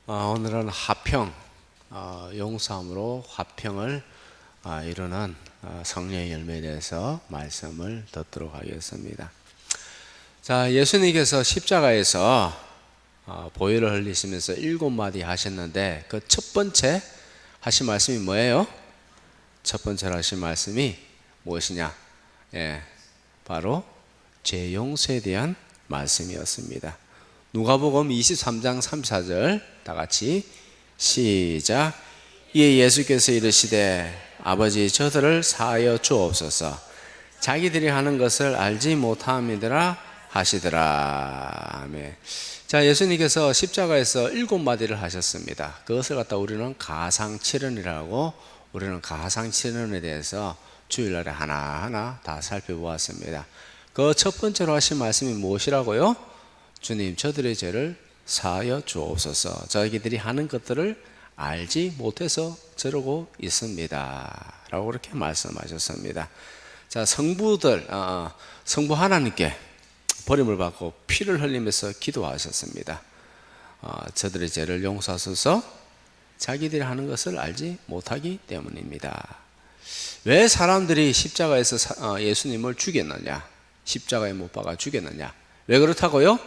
오늘은 화평, 용서함으로 화평을 이루는 성령의 열매에 대해서 말씀을 듣도록 하겠습니다. 자, 예수님께서 십자가에서 보혈을 흘리시면서 7마디 하셨는데 그 첫 번째 하신 말씀이 뭐예요? 첫 번째로 하신 말씀이 무엇이냐? 바로 죄 용서에 대한 말씀이었습니다. 누가복음 23장 34절 다 같이 시작. 이에 예수께서 이르시되 아버지 저들을 사하여 주옵소서 자기들이 하는 것을 알지 못함이더라 하시더라. 아멘. 자, 예수님께서 십자가에서 7마디를 하셨습니다. 그것을 갖다 우리는 가상칠언이라고, 우리는 가상칠언에 대해서 주일날에 하나하나 다 살펴보았습니다. 그 첫 번째로 하신 말씀이 무엇이라고요? 주님, 저들의 죄를 사하여 주옵소서. 자기들이 하는 것들을 알지 못해서 저러고 있습니다 라고 그렇게 말씀하셨습니다. 자, 성부 하나님께 버림을 받고 피를 흘리면서 기도하셨습니다. 저들의 죄를 용서하소서 자기들이 하는 것을 알지 못하기 때문입니다. 왜 사람들이 십자가에서 예수님을 죽였느냐? 십자가에 못 박아 죽였느냐? 왜 그렇다고요?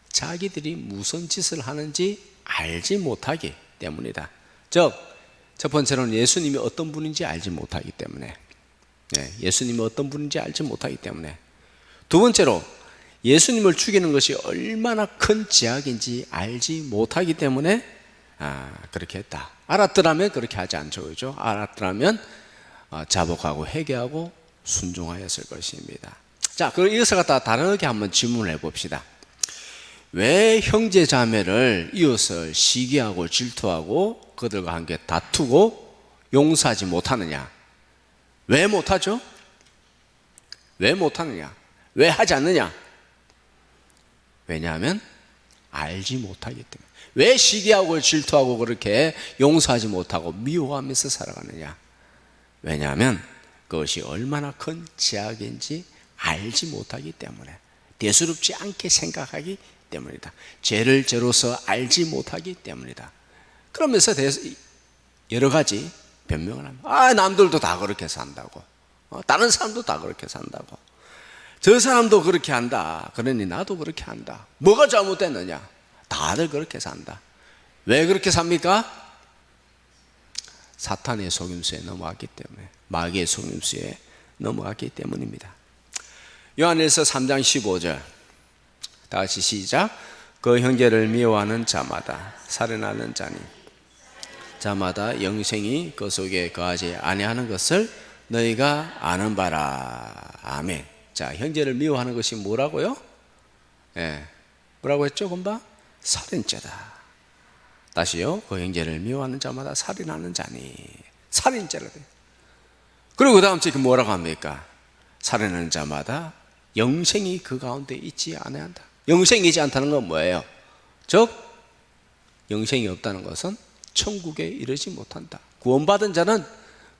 자기들이 무슨 짓을 하는지 알지 못하기 때문이다. 즉, 첫 번째로는 예수님이 어떤 분인지 알지 못하기 때문에, 예수님이 어떤 분인지 알지 못하기 때문에, 두 번째로 예수님을 죽이는 것이 얼마나 큰 죄악인지 알지 못하기 때문에 그렇게 했다. 알았더라면 그렇게 하지 않죠, 그렇죠? 알았더라면 자복하고 회개하고 순종하였을 것입니다. 자, 그럼 이것을 갖다 다르게 한번 질문을 해봅시다. 왜 형제 자매를, 이웃을 시기하고 질투하고 그들과 함께 다투고 용서하지 못하느냐? 왜 못하죠? 왜 못하느냐? 왜 하지 않느냐? 왜냐하면 알지 못하기 때문에. 왜 시기하고 질투하고 그렇게 용서하지 못하고 미워하면서 살아가느냐? 왜냐하면 그것이 얼마나 큰 죄악인지 알지 못하기 때문에, 대수롭지 않게 생각하기 때문이다. 죄를 죄로서 알지 못하기 때문이다. 그러면서 여러 가지 변명을 합니다. 남들도 다 그렇게 산다고, 다른 사람도 다 그렇게 산다고, 저 사람도 그렇게 한다, 그러니 나도 그렇게 한다. 뭐가 잘못됐느냐? 다들 그렇게 산다. 왜 그렇게 삽니까? 사탄의 속임수에 넘어갔기 때문에, 마귀의 속임수에 넘어갔기 때문입니다. 요한일서 3장 15절 다 같이 시작. 그 형제를 미워하는 자마다 살인하는 자니 자마다 영생이 그 속에 거하지 아니하는 것을 너희가 아는 바라. 아멘. 자, 형제를 미워하는 것이 뭐라고요? 뭐라고 했죠? 금방 살인죄다. 다시요. 그 형제를 미워하는 자마다 살인하는 자니, 살인죄라 돼요. 그리고 그 다음 주에 뭐라고 합니까? 살인하는 자마다 영생이 그 가운데 있지 않아한다. 영생이 있지 않다는 건 뭐예요? 즉, 영생이 없다는 것은 천국에 이르지 못한다. 구원받은 자는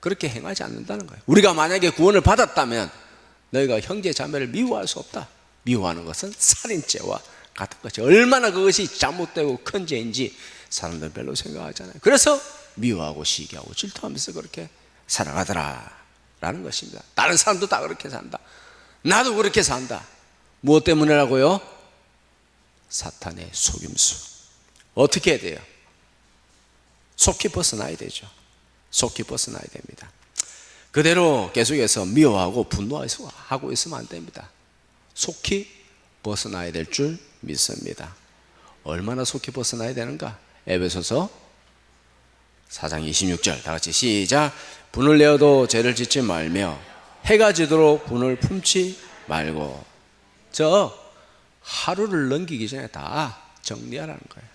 그렇게 행하지 않는다는 거예요. 우리가 만약에 구원을 받았다면 너희가 형제 자매를 미워할 수 없다. 미워하는 것은 살인죄와 같은 것이, 얼마나 그것이 잘못되고 큰 죄인지 사람들은 별로 생각하잖아요. 그래서 미워하고 시기하고 질투하면서 그렇게 살아가더라 라는 것입니다. 다른 사람도 다 그렇게 산다. 나도 그렇게 산다. 무엇 때문이라고요? 사탄의 속임수. 어떻게 해야 돼요? 속히 벗어나야 되죠. 속히 벗어나야 됩니다. 그대로 계속해서 미워하고 분노하고 있으면 안 됩니다. 속히 벗어나야 될 줄 믿습니다. 얼마나 속히 벗어나야 되는가? 에베소서 4장 26절 다 같이 시작. 분을 내어도 죄를 짓지 말며 해가 지도록 분을 품지 말고. 하루를 넘기기 전에 다 정리하라는 거예요.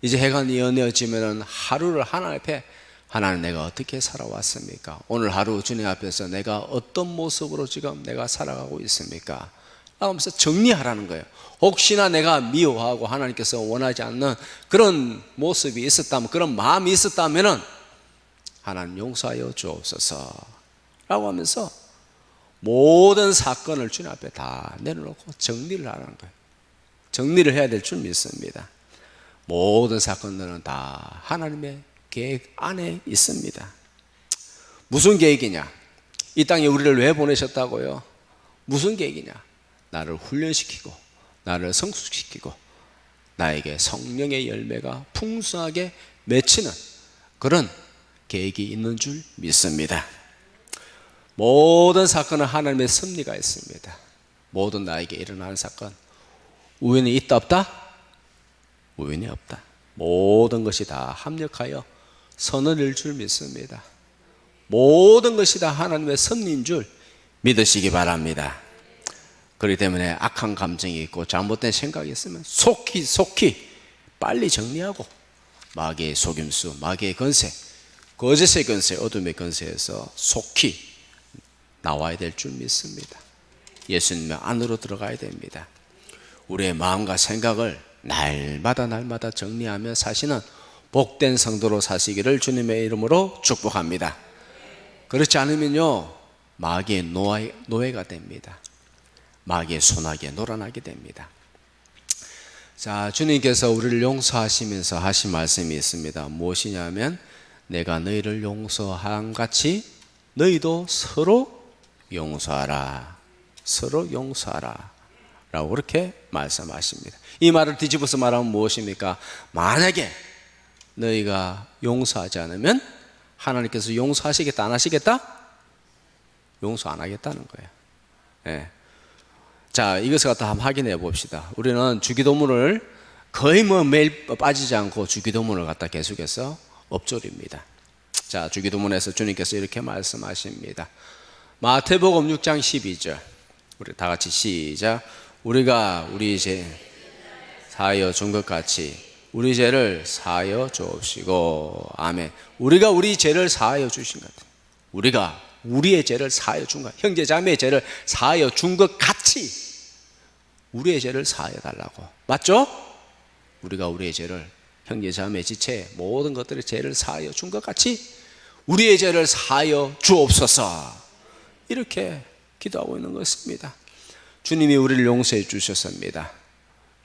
이제 해가 내어지면 하루를 하나님 앞에, 하나님 내가 어떻게 살아왔습니까? 오늘 하루 주님 앞에서 내가 어떤 모습으로 지금 내가 살아가고 있습니까? 하면서 정리하라는 거예요. 혹시나 내가 미워하고 하나님께서 원하지 않는 그런 모습이 있었다면, 그런 마음이 있었다면 하나님 용서하여 주옵소서 라고 하면서 모든 사건을 주님 앞에 다 내려놓고 정리를 하라는 거예요. 정리를 해야 될 줄 믿습니다. 모든 사건들은 다 하나님의 계획 안에 있습니다. 무슨 계획이냐? 이 땅에 우리를 왜 보내셨다고요? 무슨 계획이냐? 나를 훈련시키고 나를 성숙시키고 나에게 성령의 열매가 풍성하게 맺히는 그런 계획이 있는 줄 믿습니다. 모든 사건은 하나님의 섭리가 있습니다. 모든 나에게 일어나는 사건, 우연이 있다 없다? 우연이 없다. 모든 것이 다 합력하여 선을 이룰 줄 믿습니다. 모든 것이 다 하나님의 섭리인 줄 믿으시기 바랍니다. 그렇기 때문에 악한 감정이 있고 잘못된 생각이 있으면 속히 빨리 정리하고 마귀의 속임수, 마귀의 권세, 거짓의 권세, 어둠의 권세에서 속히 나와야 될 줄 믿습니다. 예수님 안으로 들어가야 됩니다. 우리의 마음과 생각을 날마다 정리하며 사시는 복된 성도로 사시기를 주님의 이름으로 축복합니다. 그렇지 않으면요, 마귀의 노예가 됩니다. 마귀의 손아귀에 놀아나게 됩니다. 자, 주님께서 우리를 용서하시면서 하신 말씀이 있습니다. 무엇이냐면 내가 너희를 용서한 같이 너희도 서로 용서하라. 서로 용서하라 라고 그렇게 말씀하십니다. 이 말을 뒤집어서 말하면 무엇입니까? 만약에 너희가 용서하지 않으면 하나님께서 용서하시겠다 안 하시겠다? 용서 안 하겠다는 거예요. 네. 자, 이것을 갖다 한번 확인해 봅시다. 우리는 주기도문을 거의 매일 빠지지 않고 주기도문을 갖다 계속해서 엎조립니다. 자, 주기도문에서 주님께서 이렇게 말씀하십니다. 마태복음 6장 12절 우리 다 같이 시작. 우리가 우리 죄 사하여 준 것 같이 우리 죄를 사하여 주옵시고. 아멘. 우리가 우리 죄를 사하여 주신 것 같아요. 우리가 우리의 죄를 사하여 준 것, 형제 자매의 죄를 사하여 준 것 같이 우리의 죄를 사하여 달라고. 맞죠? 우리가 우리의 죄를, 형제 자매 지체 모든 것들의 죄를 사하여 준 것 같이 우리의 죄를 사하여 주옵소서. 이렇게 기도하고 있는 것입니다. 주님이 우리를 용서해 주셨습니다.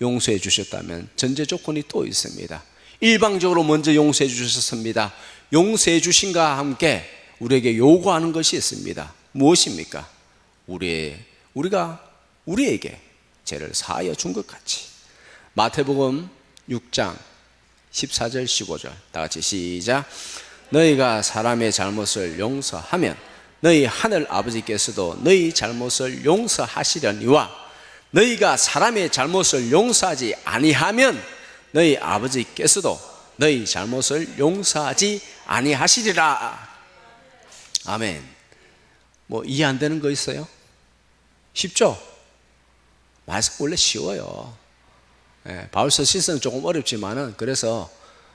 용서해 주셨다면 전제 조건이 또 있습니다. 일방적으로 먼저 용서해 주셨습니다. 용서해 주신과 함께 우리에게 요구하는 것이 있습니다. 무엇입니까? 우리가 우리에게 죄를 사하여 준 것 같이. 마태복음 6장 14절 15절 다 같이 시작. 너희가 사람의 잘못을 용서하면 너희 하늘 아버지께서도 너희 잘못을 용서하시려니와 너희가 사람의 잘못을 용서하지 아니하면 너희 아버지께서도 너희 잘못을 용서하지 아니하시리라. 아멘. 뭐 이해 안 되는 거 있어요? 쉽죠? 말씀 원래 쉬워요. 바울서 시서는 조금 어렵지만은 그래서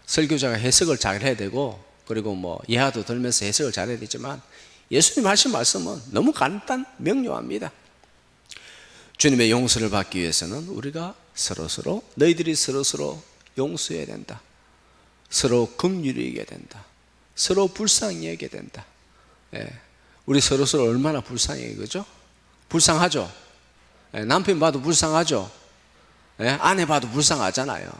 설교자가 해석을 잘 해야 되고 그리고 뭐 예화도 들면서 해석을 잘 해야 되지만 예수님 하신 말씀은 너무 간단 명료합니다. 주님의 용서를 받기 위해서는 우리가 서로서로 너희들이 서로서로 용서해야 된다. 서로 긍휼히 여겨야 된다. 서로 불쌍히 여겨야 된다. 우리 서로서로 얼마나 불쌍해, 그죠? 불쌍하죠? 남편 봐도 불쌍하죠? 아내 봐도 불쌍하잖아요.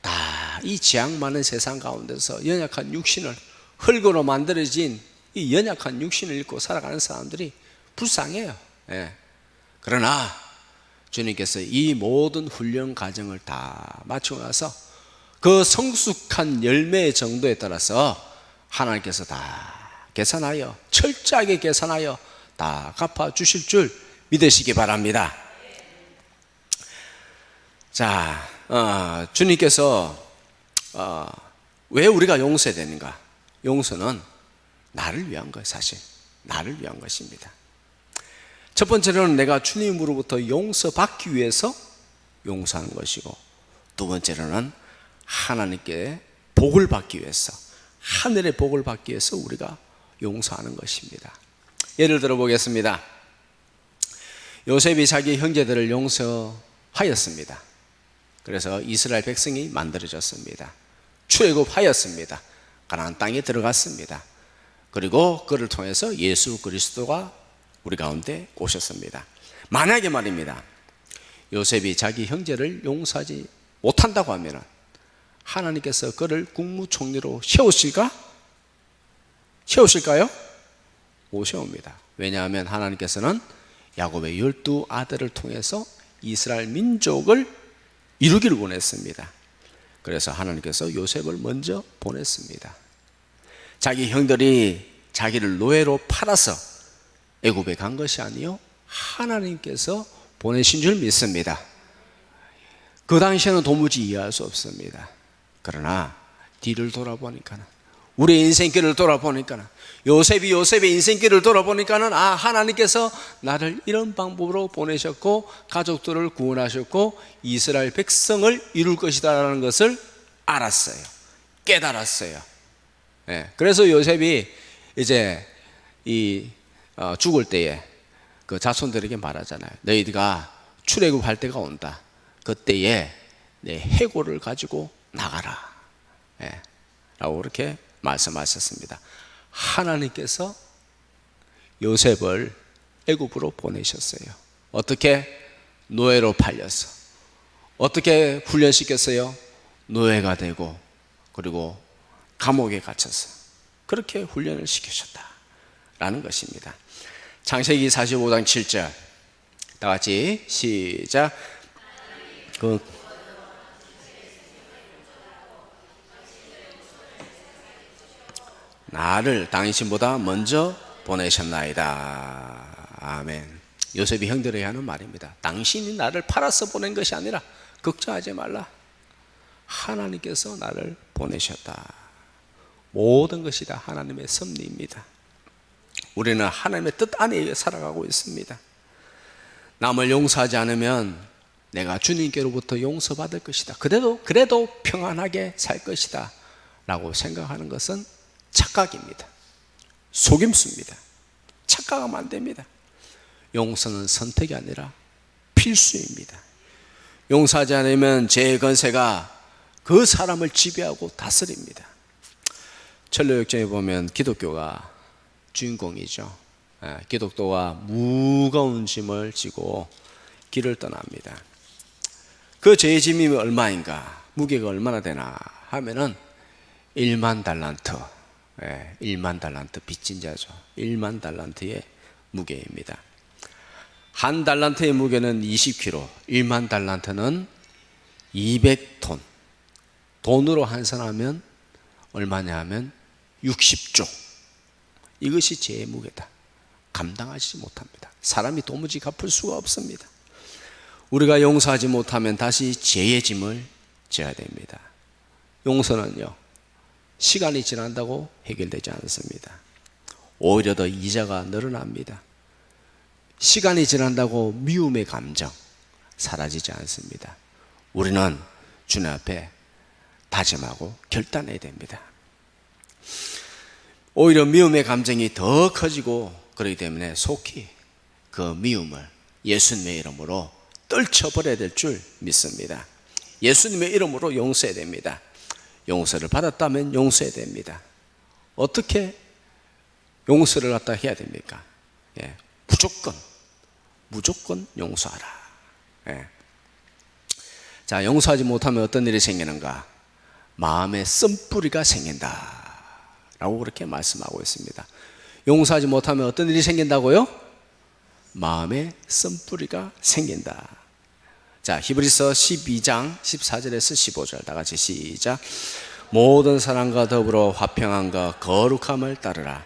다 이 지향 많은 세상 가운데서 연약한 육신을 흙으로 만들어진 이 연약한 육신을 입고 살아가는 사람들이 불쌍해요. 그러나 주님께서 이 모든 훈련 과정을 다 마치고 나서 그 성숙한 열매의 정도에 따라서 하나님께서 다 계산하여 철저하게 계산하여 다 갚아주실 줄 믿으시기 바랍니다. 자, 주님께서 왜 우리가 용서해야 되는가? 용서는 나를 위한 거예요. 사실 나를 위한 것입니다. 첫 번째로는 내가 주님으로부터 용서받기 위해서 용서하는 것이고, 두 번째로는 하나님께 복을 받기 위해서, 하늘의 복을 받기 위해서 우리가 용서하는 것입니다. 예를 들어 보겠습니다. 요셉이 자기 형제들을 용서하였습니다. 그래서 이스라엘 백성이 만들어졌습니다. 출애굽하였습니다. 가나안 땅에 들어갔습니다. 그리고 그를 통해서 예수 그리스도가 우리 가운데 오셨습니다. 만약에 말입니다, 요셉이 자기 형제를 용서하지 못한다고 하면 하나님께서 그를 국무총리로 세우실까? 세우실까요? 못 세웁니다. 왜냐하면 하나님께서는 야곱의 12아들을 통해서 이스라엘 민족을 이루기를 원했습니다. 그래서 하나님께서 요셉을 먼저 보냈습니다. 자기 형들이 자기를 노예로 팔아서 애굽에 간 것이 아니요, 하나님께서 보내신 줄 믿습니다. 그 당시에는 도무지 이해할 수 없습니다. 그러나 뒤를 돌아보니까는, 우리의 인생길을 돌아보니까는, 요셉의 인생길을 돌아보니까는, 아, 하나님께서 나를 이런 방법으로 보내셨고 가족들을 구원하셨고 이스라엘 백성을 이룰 것이다라는 것을 알았어요. 깨달았어요. 예, 그래서 요셉이 이제 죽을 때에 그 자손들에게 말하잖아요. 너희가 출애굽할 때가 온다. 그때에 내 해골을 가지고 나가라. 예, 라고 그렇게 말씀하셨습니다. 하나님께서 요셉을 애굽으로 보내셨어요. 어떻게? 노예로 팔려서. 어떻게 훈련시켰어요? 노예가 되고 그리고 감옥에 갇혀서 그렇게 훈련을 시키셨다라는 것입니다. 창세기 45장 7절 다 같이 시작. 나를 당신보다 먼저 보내셨나이다. 아멘. 요셉이 형들에게 하는 말입니다. 당신이 나를 팔아서 보낸 것이 아니라 걱정하지 말라. 하나님께서 나를 보내셨다. 모든 것이 다 하나님의 섭리입니다. 우리는 하나님의 뜻 안에 살아가고 있습니다. 남을 용서하지 않으면 내가 주님께로부터 용서받을 것이다. 그래도 평안하게 살 것이다 라고 생각하는 것은 착각입니다. 속임수입니다. 착각하면 안 됩니다. 용서는 선택이 아니라 필수입니다. 용서하지 않으면 죄의 권세가 그 사람을 지배하고 다스립니다. 천로역정에 보면 기독교가 주인공이죠. 기독교가 무거운 짐을 지고 길을 떠납니다. 그 죄의 짐이 얼마인가, 무게가 얼마나 되나 하면은 1만 달란트, 1만 달란트 빚진 자죠. 1만 달란트의 무게입니다. 한 달란트의 무게는 20kg, 1만 달란트는 200톤. 돈으로 환산하면 얼마냐 하면 60조. 이것이 죄의 무게다. 감당하지 못합니다. 사람이 도무지 갚을 수가 없습니다. 우리가 용서하지 못하면 다시 죄의 짐을 져야 됩니다. 용서는요, 시간이 지난다고 해결되지 않습니다. 오히려 더 이자가 늘어납니다. 시간이 지난다고 미움의 감정 사라지지 않습니다. 우리는 주님 앞에 다짐하고 결단해야 됩니다. 오히려 미움의 감정이 더 커지고 그렇기 때문에 속히 그 미움을 예수님의 이름으로 떨쳐버려야 될 줄 믿습니다. 예수님의 이름으로 용서해야 됩니다. 용서를 받았다면 용서해야 됩니다. 어떻게 용서를 갖다 해야 됩니까? 무조건 용서하라. 자, 용서하지 못하면 어떤 일이 생기는가? 마음에 쓴뿌리가 생긴다 라고 그렇게 말씀하고 있습니다. 용서하지 못하면 어떤 일이 생긴다고요? 마음에 쓴뿌리가 생긴다. 자, 히브리서 12장 14절에서 15절 다 같이 시작. 모든 사람과 더불어 화평함과 거룩함을 따르라.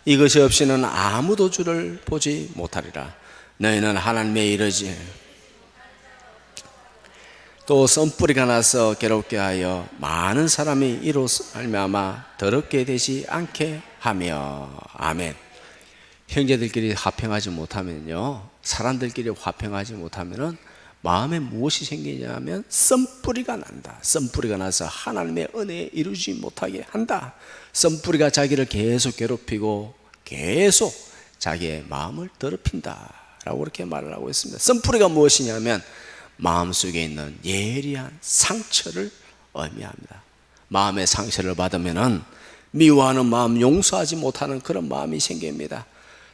이것이 없이는 아무도 주를 보지 못하리라. 너희는 하나님의 이르지 또 쓴뿌리가 나서 괴롭게 하여 많은 사람이 이로 말미암아 더럽게 되지 않게 하며. 아멘. 형제들끼리 화평하지 못하면요, 사람들끼리 화평하지 못하면은 마음에 무엇이 생기냐면 쓴뿌리가 난다. 쓴뿌리가 나서 하나님의 은혜에 이루지 못하게 한다. 쓴뿌리가 자기를 계속 괴롭히고 계속 자기의 마음을 더럽힌다 라고 그렇게 말을 하고 있습니다. 쓴뿌리가 무엇이냐면 마음속에 있는 예리한 상처를 의미합니다. 마음의 상처를 받으면은 미워하는 마음, 용서하지 못하는 그런 마음이 생깁니다.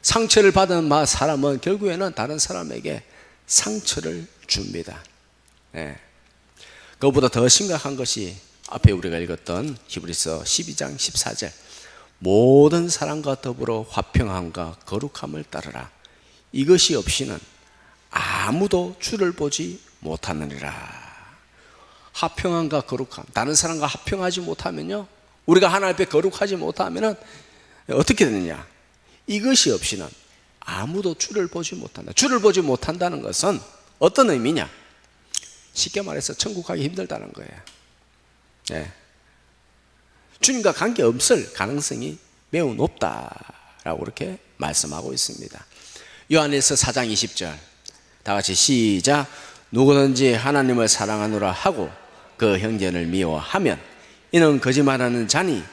상처를 받은 사람은 결국에는 다른 사람에게 상처를 줍니다. 그것보다 더 심각한 것이 앞에 우리가 읽었던 히브리서 12장 14절 모든 사람과 더불어 화평함과 거룩함을 따르라. 이것이 없이는 아무도 주를 보지 못하느니라. 화평함과 거룩함, 다른 사람과 화평하지 못하면요, 우리가 하나님 앞에 거룩하지 못하면은 어떻게 되느냐? 이것이 없이는 아무도 주를 보지 못한다. 주를 보지 못한다는 것은 어떤 의미냐? 쉽게 말해서 천국 가기 힘들다는 거예요. 네. 주님과 관계 없을 가능성이 매우 높다라고 그렇게 말씀하고 있습니다. 요한일서 4장 20절 다 같이 시작. 누구든지 하나님을 사랑하노라 하고 그 형제를 미워하면 이는 거짓말하는 자니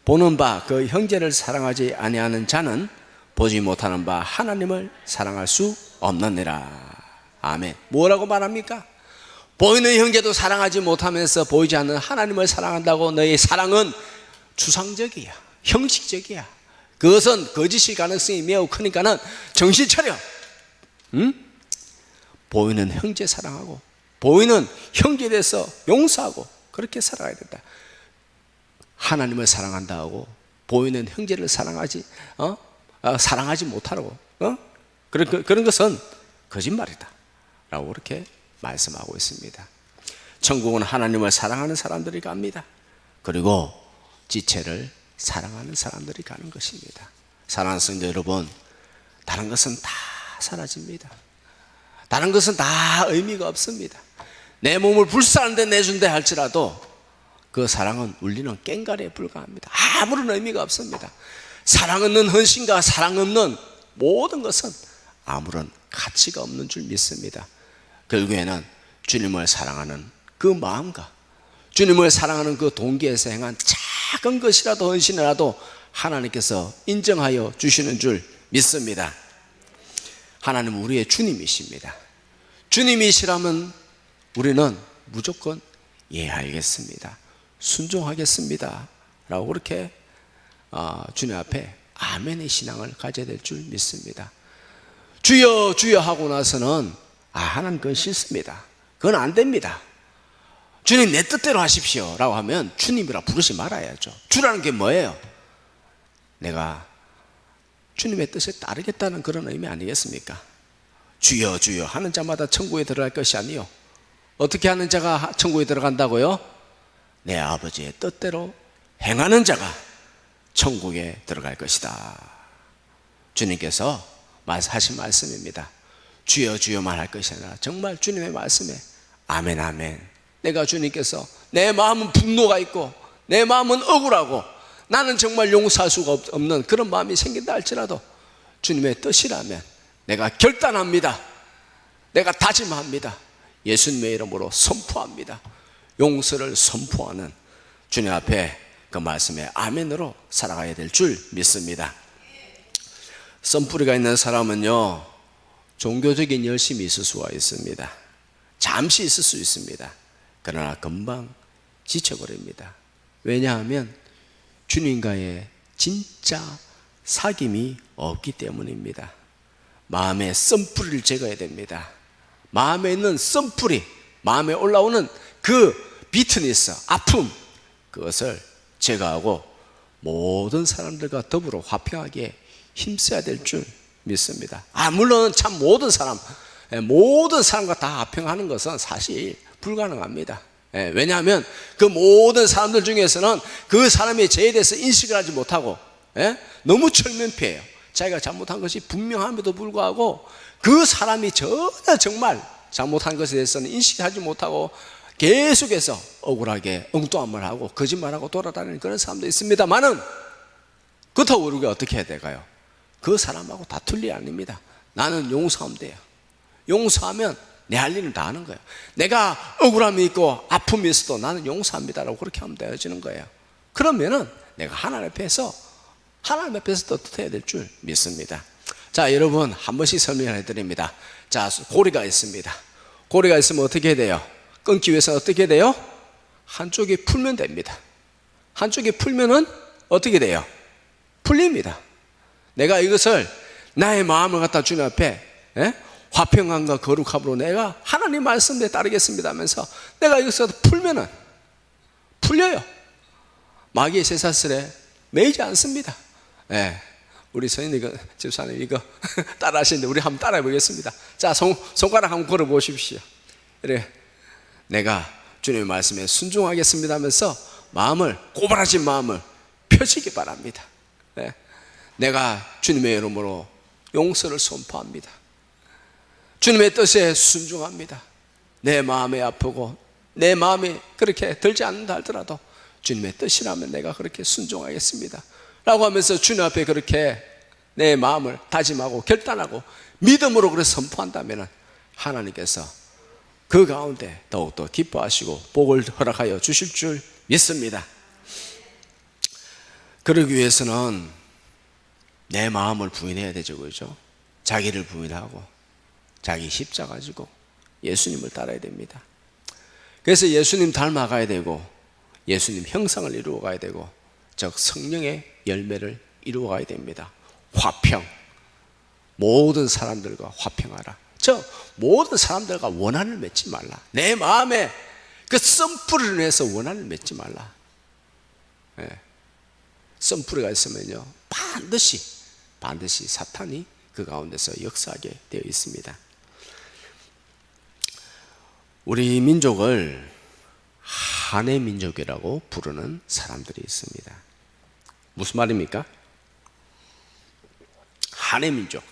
보는 바 그 형제를 사랑하지 아니하는 자는 보지 못하는 바 하나님을 사랑할 수 없느니라. 아멘. 뭐라고 말합니까? 보이는 형제도 사랑하지 못하면서 보이지 않는 하나님을 사랑한다고 너의 사랑은 추상적이야, 형식적이야. 그것은 거짓일 가능성이 매우 크니까는 정신 차려. 응? 보이는 형제 사랑하고 보이는 형제에 대해서 용서하고 그렇게 살아가야 된다. 하나님을 사랑한다 하고 보이는 형제를 사랑하지 못하라고 그런 것은 거짓말이다 라고 그렇게 말씀하고 있습니다. 천국은 하나님을 사랑하는 사람들이 갑니다. 그리고 지체를 사랑하는 사람들이 가는 것입니다. 사랑하는 성도 여러분, 다른 것은 다 사라집니다. 다른 것은 다 의미가 없습니다. 내 몸을 불사하는데 내준다 할지라도 그 사랑은 울리는 꽹과리에 불과합니다. 아무런 의미가 없습니다. 사랑 없는 헌신과 사랑 없는 모든 것은 아무런 가치가 없는 줄 믿습니다. 결국에는 주님을 사랑하는 그 마음과 주님을 사랑하는 그 동기에서 행한 작은 것이라도 헌신이라도 하나님께서 인정하여 주시는 줄 믿습니다. 하나님은 우리의 주님이십니다. 주님이시라면 우리는 무조건 예 알겠습니다, 순종하겠습니다 라고 그렇게 주님 앞에 아멘의 신앙을 가져야 될 줄 믿습니다. 주여 주여 하고 나서는 하나님 그건 싫습니다, 그건 안 됩니다, 주님 내 뜻대로 하십시오 라고 하면 주님이라 부르지 말아야죠. 주라는 게 뭐예요? 내가 주님의 뜻에 따르겠다는 그런 의미 아니겠습니까? 주여 주여 하는 자마다 천국에 들어갈 것이 아니요, 어떻게 하는 자가 천국에 들어간다고요? 내 아버지의 뜻대로 행하는 자가 천국에 들어갈 것이다. 주님께서 하신 말씀입니다. 주여 주여만 할 것이 아니라 정말 주님의 말씀에 아멘 아멘. 내가 주님께서 내 마음은 분노가 있고 내 마음은 억울하고 나는 정말 용서할 수가 없는 그런 마음이 생긴다 할지라도 주님의 뜻이라면 내가 결단합니다, 내가 다짐합니다, 예수님의 이름으로 선포합니다. 용서를 선포하는 주님 앞에 그 말씀에 아멘으로 살아가야 될 줄 믿습니다. 썸뿌리가 있는 사람은요, 종교적인 열심이 있을 수가 있습니다. 잠시 있을 수 있습니다. 그러나 금방 지쳐버립니다. 왜냐하면 주님과의 진짜 사귐이 없기 때문입니다. 마음에 썸뿌리를 제거해야 됩니다. 마음에 있는 썸뿌리, 마음에 올라오는 그 비트니스, 아픔, 그것을 제거하고 모든 사람들과 더불어 화평하게 힘써야 될 줄 믿습니다. 물론 참 모든 사람과 다 화평하는 것은 사실 불가능합니다. 왜냐하면 그 모든 사람들 중에서는 그 사람이 죄에 대해서 인식을 하지 못하고 너무 철면피해요. 자기가 잘못한 것이 분명함에도 불구하고 그 사람이 전혀 정말 잘못한 것에 대해서는 인식하지 못하고 계속해서 억울하게 엉뚱한 말 하고 거짓말하고 돌아다니는 그런 사람도 있습니다만은 그렇다고 우리가 어떻게 해야 될까요? 그 사람하고 다툴 일이 아닙니다. 나는 용서하면 돼요. 용서하면 내 할 일은 다 하는 거예요. 내가 억울함이 있고 아픔이 있어도 나는 용서합니다라고 그렇게 하면 되어지는 거예요. 그러면은 내가 하나님 앞에서 떳떳해야 될 줄 믿습니다. 자, 여러분 한 번씩 설명을 해드립니다. 자, 고리가 있습니다. 고리가 있으면 어떻게 해야 돼요? 끊기 위해서 어떻게 해야 돼요? 한쪽이 풀면 됩니다. 한쪽이 풀면은 어떻게 돼요? 풀립니다. 내가 이것을 나의 마음을 갖다 주님 앞에 화평함과 거룩함으로 내가 하나님 말씀에 따르겠습니다 하면서 내가 이것을 풀면은 풀려요. 마귀의 쇠사슬에 매이지 않습니다. 예. 우리 선생님 집사님 이거 따라 하시는데 우리 한번 따라해 보겠습니다. 자, 손가락 한번 걸어 보십시오. 그래, 내가 주님의 말씀에 순종하겠습니다 하면서 마음을, 고발하신 마음을 펴시기 바랍니다. 예. 내가 주님의 이름으로 용서를 선포합니다. 주님의 뜻에 순종합니다. 내 마음이 아프고 내 마음이 그렇게 들지 않는다 하더라도 주님의 뜻이라면 내가 그렇게 순종하겠습니다 라고 하면서 주님 앞에 그렇게 내 마음을 다짐하고 결단하고 믿음으로 그렇게 선포한다면 하나님께서 그 가운데 더욱더 기뻐하시고 복을 허락하여 주실 줄 믿습니다. 그러기 위해서는 내 마음을 부인해야 되죠, 그렇죠? 자기를 부인하고 자기 십자가 지고 예수님을 따라야 됩니다. 그래서 예수님 닮아가야 되고 예수님 형상을 이루어가야 되고 즉 성령의 열매를 이루어가야 됩니다. 화평, 모든 사람들과 화평하라. 즉 모든 사람들과 원한을 맺지 말라. 내 마음에 그 썸뿌리를 내서 원한을 맺지 말라. 예. 썸뿌리가 있으면요 반드시 사탄이 그 가운데서 역사하게 되어 있습니다. 우리 민족을 한의 민족이라고 부르는 사람들이 있습니다. 무슨 말입니까? 한의 민족.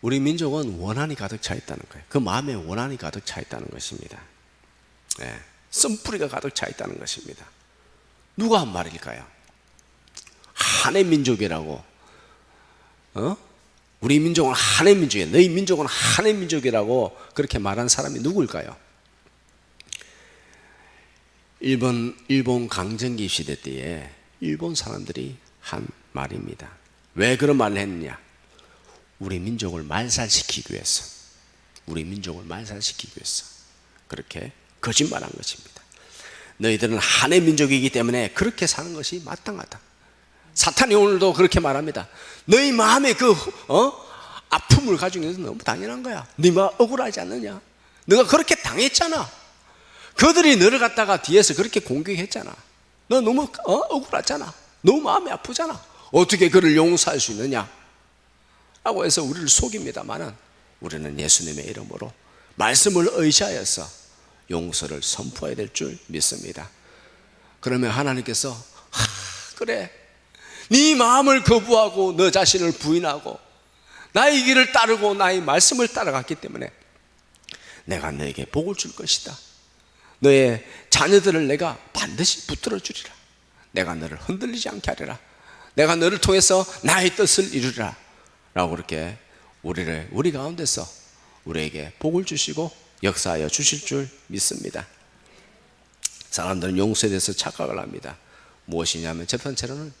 우리 민족은 원한이 가득 차 있다는 거예요. 그 마음에 원한이 가득 차 있다는 것입니다. 네. 썸뿌리가 가득 차 있다는 것입니다. 누가 한 말일까요? 한의 민족이라고, 우리 민족은 한의 민족이야, 너희 민족은 한의 민족이라고 그렇게 말한 사람이 누구일까요? 일본 강점기 시대 때에 일본 사람들이 한 말입니다. 왜 그런 말을 했느냐? 우리 민족을 말살시키기 위해서, 우리 민족을 말살시키기 위해서 그렇게 거짓말한 것입니다. 너희들은 한의 민족이기 때문에 그렇게 사는 것이 마땅하다. 사탄이 오늘도 그렇게 말합니다. 너희 마음에 그 아픔을 가지고 있는 것은 너무 당연한 거야. 네 마음 억울하지 않느냐? 너가 그렇게 당했잖아. 그들이 너를 갖다가 뒤에서 그렇게 공격했잖아. 너 너무 억울하잖아. 너무 마음이 아프잖아. 어떻게 그를 용서할 수 있느냐? 라고 해서 우리를 속입니다만은 우리는 예수님의 이름으로 말씀을 의지하여서 용서를 선포해야 될 줄 믿습니다. 그러면 하나님께서 그래, 네 마음을 거부하고 너 자신을 부인하고 나의 길을 따르고 나의 말씀을 따라갔기 때문에 내가 너에게 복을 줄 것이다. 너의 자녀들을 내가 반드시 붙들어 주리라. 내가 너를 흔들리지 않게 하리라. 내가 너를 통해서 나의 뜻을 이루리라 라고 그렇게 우리 가운데서 우리에게 복을 주시고 역사하여 주실 줄 믿습니다. 사람들은 용서에 대해서 착각을 합니다. 무엇이냐면 첫 번째로는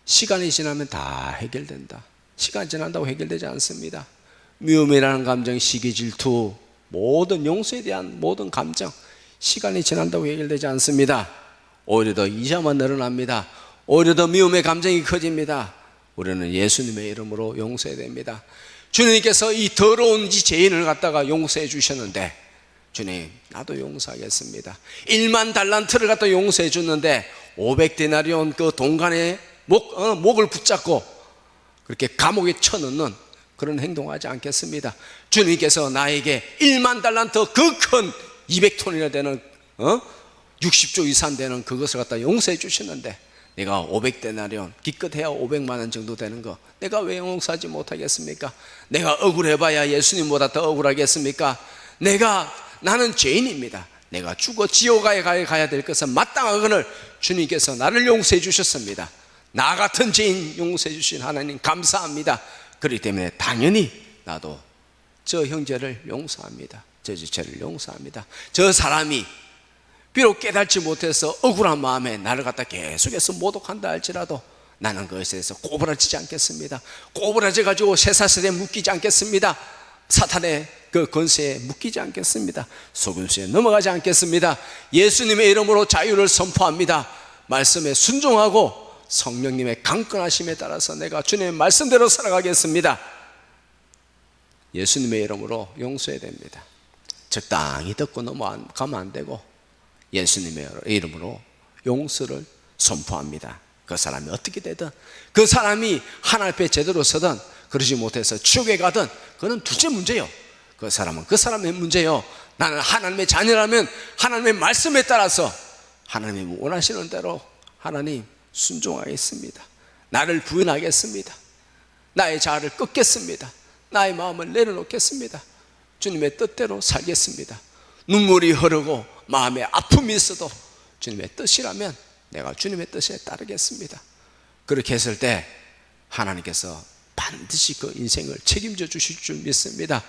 시간이 지나면 다 해결된다. 시간이 지난다고 해결되지 않습니다. 미움이라는 감정, 시기, 질투, 모든 용서에 대한 모든 감정, 시간이 지난다고 해결되지 않습니다. 오히려 더 이자만 늘어납니다. 오히려 더 미움의 감정이 커집니다. 우리는 예수님의 이름으로 용서해야 됩니다. 주님께서 이 더러운 이 죄인을 갖다가 용서해 주셨는데, 주님 나도 용서하겠습니다. 1만 달란트를 갖다 용서해 줬는데 500데나리온 그 동간에 목을 붙잡고 그렇게 감옥에 쳐넣는 그런 행동하지 않겠습니다. 주님께서 나에게 1만 달란트 그 큰 200톤이나 되는 60조 이상 되는 그것을 갖다 용서해 주셨는데 내가 500데나리온 기껏해야 500만 원 정도 되는 거 내가 왜 용서하지 못하겠습니까? 내가 억울해봐야 예수님보다 더 억울하겠습니까? 나는 죄인입니다. 내가 죽어 지옥에 가야 될 것은 마땅하거늘 주님께서 나를 용서해 주셨습니다. 나 같은 죄인 용서해 주신 하나님 감사합니다. 그렇기 때문에 당연히 나도 저 형제를 용서합니다. 저 지체를 용서합니다. 저 사람이 비록 깨닫지 못해서 억울한 마음에 나를 갖다 계속해서 모독한다 할지라도 나는 그것에 대해서 꼬부라지지 않겠습니다. 꼬부라져 가지고 쇠사슬에 묶이지 않겠습니다. 사탄의 그 권세에 묶이지 않겠습니다. 속임수에 넘어가지 않겠습니다. 예수님의 이름으로 자유를 선포합니다. 말씀에 순종하고 성령님의 강건하심에 따라서 내가 주님의 말씀대로 살아가겠습니다. 예수님의 이름으로 용서해야 됩니다. 적당히 듣고 넘어가면 안 되고 예수님의 이름으로 용서를 선포합니다. 그 사람이 어떻게 되든, 그 사람이 하나님 앞에 제대로 서든 그러지 못해서 지옥에 가든 그건 둘째 문제요. 그 사람은 그 사람의 문제요. 나는 하나님의 자녀라면 하나님의 말씀에 따라서 하나님이 원하시는 대로 하나님 순종하겠습니다. 나를 부인하겠습니다. 나의 자아를 꺾겠습니다. 나의 마음을 내려놓겠습니다. 주님의 뜻대로 살겠습니다. 눈물이 흐르고 마음에 아픔이 있어도 주님의 뜻이라면 내가 주님의 뜻에 따르겠습니다. 그렇게 했을 때 하나님께서 반드시 그 인생을 책임져 주실 줄 믿습니다.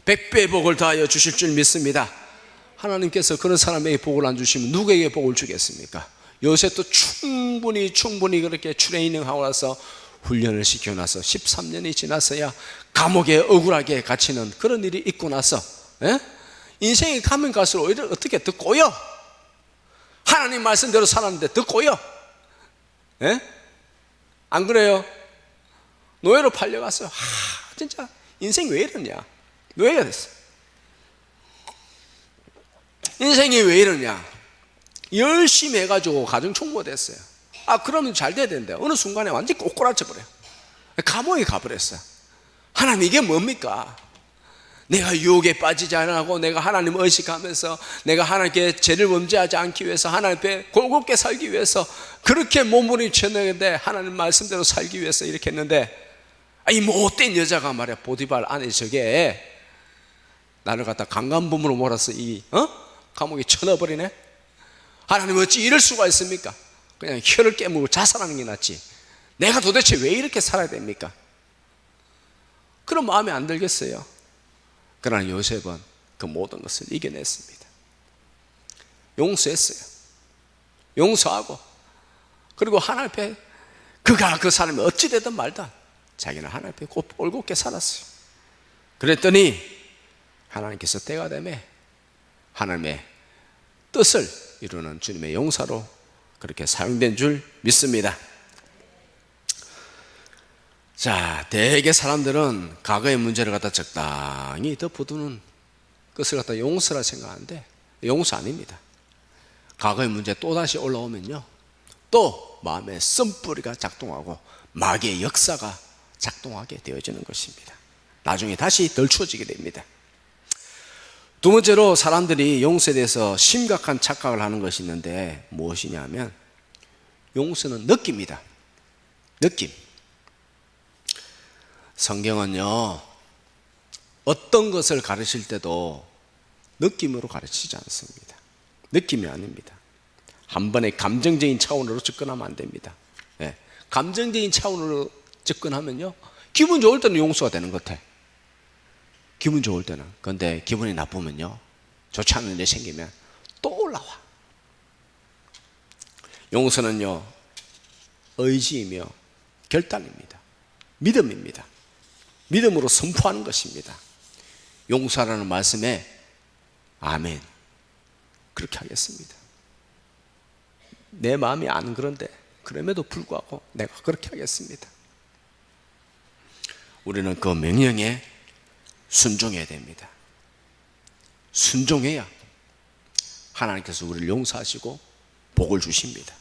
100배의 복을 더하여 주실 줄 믿습니다. 하나님께서 그런 사람에게 복을 안 주시면 누구에게 복을 주겠습니까? 요셉도 충분히 그렇게 트레이닝하고 나서 훈련을 시켜놔서 13년이 지나서야 감옥에 억울하게 갇히는 그런 일이 있고 나서, 인생이 가면 갈수록 오히려 어떻게 더 꼬여. 하나님 말씀대로 살았는데 더 꼬여. 안 그래요? 노예로 팔려갔어요. 진짜 인생이 왜 이러냐. 노예가 됐어. 인생이 왜 이러냐. 열심히 해가지고 가정총무가 됐어요. 그러면 잘 돼야 되는데 어느 순간에 완전히 꼬꾸라져 버려요. 감옥에 가버렸어요. 하나님, 이게 뭡니까? 내가 유혹에 빠지지 않고 내가 하나님 의식하면서 내가 하나님께 죄를 범죄하지 않기 위해서 하나님 앞에 골고루 살기 위해서 그렇게 몸부림쳤는데 하나님 말씀대로 살기 위해서 이렇게 했는데, 이 못된 여자가 말이야, 보디발 아내 저게 나를 갖다 강간범으로 몰아서 감옥에 쳐넣어버리네. 하나님, 어찌 이럴 수가 있습니까? 그냥 혀를 깨물고 자살하는 게 낫지. 내가 도대체 왜 이렇게 살아야 됩니까? 그런 마음이 안 들겠어요. 그러나 요셉은 그 모든 것을 이겨냈습니다. 용서했어요. 용서하고, 그리고 하나님 앞에 그가 그 사람이 어찌 되든 말든 자기는 하나님 앞에 올곧게 살았어요. 그랬더니 하나님께서 때가 되매 하나님의 뜻을 이루는 주님의 용사로 그렇게 사용된 줄 믿습니다. 자, 대개 사람들은 과거의 문제를 갖다 적당히 덮어두는 것을 갖다 용서라 생각하는데 용서 아닙니다. 과거의 문제 또다시 올라오면요, 또 마음에 쓴뿌리가 작동하고 마귀의 역사가 작동하게 되어지는 것입니다. 나중에 다시 덜 추워지게 됩니다. 두 번째로 사람들이 용서에 대해서 심각한 착각을 하는 것이 있는데 무엇이냐면 용서는 느낌이다. 느낌. 성경은요, 어떤 것을 가르칠 때도 느낌으로 가르치지 않습니다. 느낌이 아닙니다. 한 번에 감정적인 차원으로 접근하면 안 됩니다. 감정적인 차원으로 접근하면요, 기분 좋을 때는 용서가 되는 것 같아. 기분 좋을 때는. 그런데 기분이 나쁘면요, 좋지 않은 일이 생기면 또 올라와. 용서는요, 의지이며 결단입니다. 믿음입니다. 믿음으로 선포하는 것입니다. 용서하라는 말씀에 아멘, 그렇게 하겠습니다. 내 마음이 안 그런데 그럼에도 불구하고 내가 그렇게 하겠습니다. 우리는 그 명령에 순종해야 됩니다. 순종해야 하나님께서 우리를 용서하시고 복을 주십니다.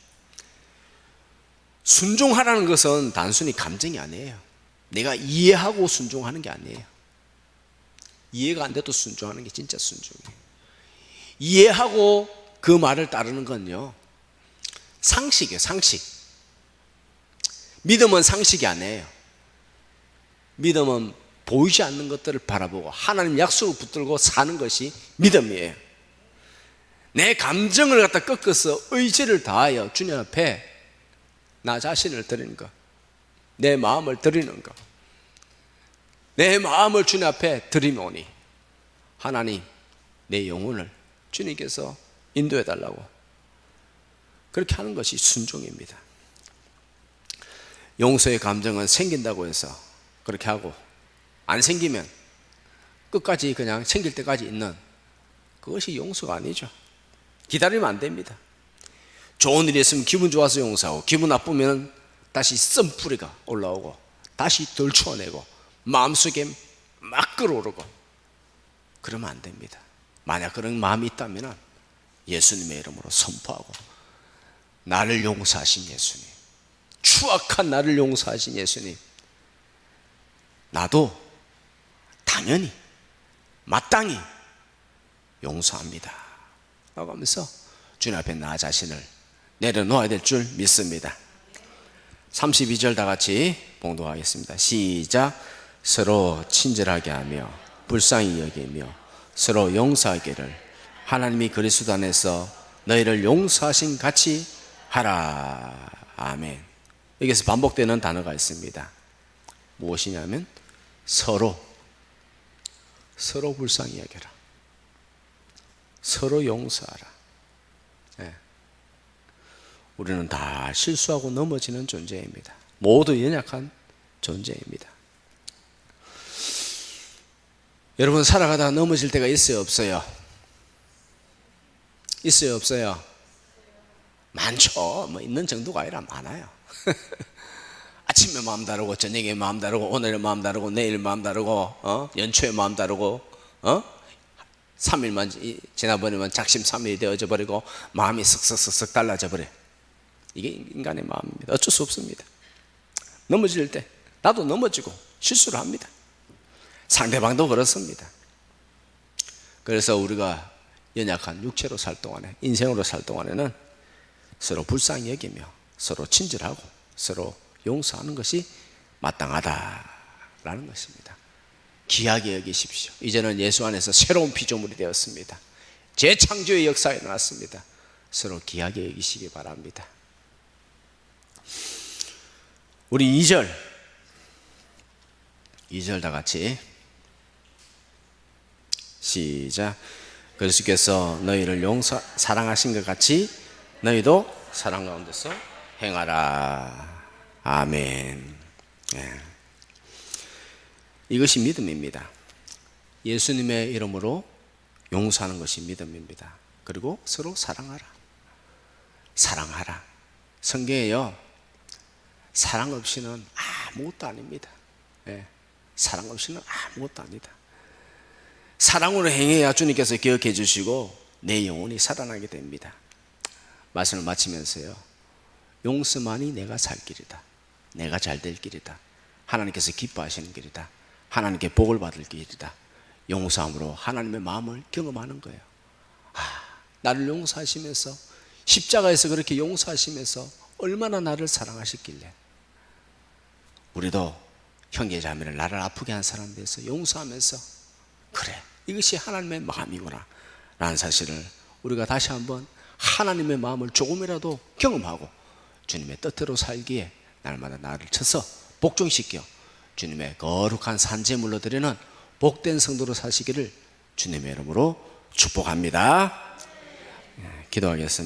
순종하라는 것은 단순히 감정이 아니에요. 내가 이해하고 순종하는 게 아니에요. 이해가 안 돼도 순종하는 게 진짜 순종이에요. 이해하고 그 말을 따르는 건요, 상식이에요. 상식. 믿음은 상식이 아니에요. 믿음은 보이지 않는 것들을 바라보고 하나님 약속을 붙들고 사는 것이 믿음이에요. 내 감정을 갖다 꺾어서 의지를 다하여 주님 앞에 나 자신을 드리는 것, 내 마음을 드리는 것, 내 마음을 주님 앞에 드리노니 하나님, 내 영혼을 주님께서 인도해 달라고, 그렇게 하는 것이 순종입니다. 용서의 감정은 생긴다고 해서 그렇게 하고 안 생기면 끝까지 그냥 생길 때까지 있는 그것이 용서가 아니죠. 기다리면 안 됩니다. 좋은 일이 있으면 기분 좋아서 용서하고 기분 나쁘면 다시 쓴뿌리가 올라오고 다시 덜 추워내고 마음속에 막 끌어오르고 그러면 안 됩니다. 만약 그런 마음이 있다면 예수님의 이름으로 선포하고 나를 용서하신 예수님, 추악한 나를 용서하신 예수님, 나도 당연히 마땅히 용서합니다 라고 하면서 주님 앞에 나 자신을 내려놓아야 될 줄 믿습니다. 32절 다 같이 봉독하겠습니다. 시작. 서로 친절하게 하며 불쌍히 여기며 서로 용서하기를 하나님이 그리스도 안에서 너희를 용서하신 같이 하라. 아멘. 여기서 반복되는 단어가 있습니다. 무엇이냐면 서로 불쌍히 여겨라, 서로 용서하라. 네. 우리는 다 실수하고 넘어지는 존재입니다. 모두 연약한 존재입니다. 여러분 살아가다가 넘어질 때가 있어요, 없어요? 있어요, 없어요? 많죠. 뭐 있는 정도가 아니라 많아요. 아침에 마음 다르고 저녁에 마음 다르고 오늘의 마음 다르고 내일 마음 다르고 연초에 마음 다르고 3일만 지나버리면 작심 3일이 되어져 버리고 마음이 쓱쓱쓱쓱 달라져 버려. 이게 인간의 마음입니다. 어쩔 수 없습니다. 넘어질 때 나도 넘어지고 실수를 합니다. 상대방도 그렇습니다. 그래서 우리가 연약한 육체로 살 동안에, 인생으로 살 동안에는 서로 불쌍히 여기며 서로 친절하고 서로 용서하는 것이 마땅하다라는 것입니다. 귀하게 여기십시오. 이제는 예수 안에서 새로운 피조물이 되었습니다. 재창조의 역사가 일어났습니다. 서로 귀하게 여기시기 바랍니다. 우리 2절 다 같이 시작. 그리스도께서 너희를 사랑하신 것 같이 너희도 사랑 가운데서 행하라. 아멘. 네. 이것이 믿음입니다. 예수님의 이름으로 용서하는 것이 믿음입니다. 그리고 서로 사랑하라. 사랑하라. 성경에요, 사랑 없이는 아무것도 아닙니다. 네. 사랑 없이는 아무것도 아니다. 사랑으로 행해야 주님께서 기억해 주시고 내 영혼이 살아나게 됩니다. 말씀을 마치면서요, 용서만이 내가 살 길이다, 내가 잘 될 길이다, 하나님께서 기뻐하시는 길이다, 하나님께 복을 받을 길이다. 용서함으로 하나님의 마음을 경험하는 거예요. 나를 용서하시면서, 십자가에서 그렇게 용서하시면서 얼마나 나를 사랑하셨길래 우리도 형제자매를 나를 아프게 한 사람에 대해서 용서하면서 그래, 이것이 하나님의 마음이구나 라는 사실을 우리가 다시 한번 하나님의 마음을 조금이라도 경험하고 주님의 뜻대로 살기에 날마다 나를 쳐서 복종시켜 주님의 거룩한 산제물로 드리는 복된 성도로 사시기를 주님의 이름으로 축복합니다. 기도하겠습니다.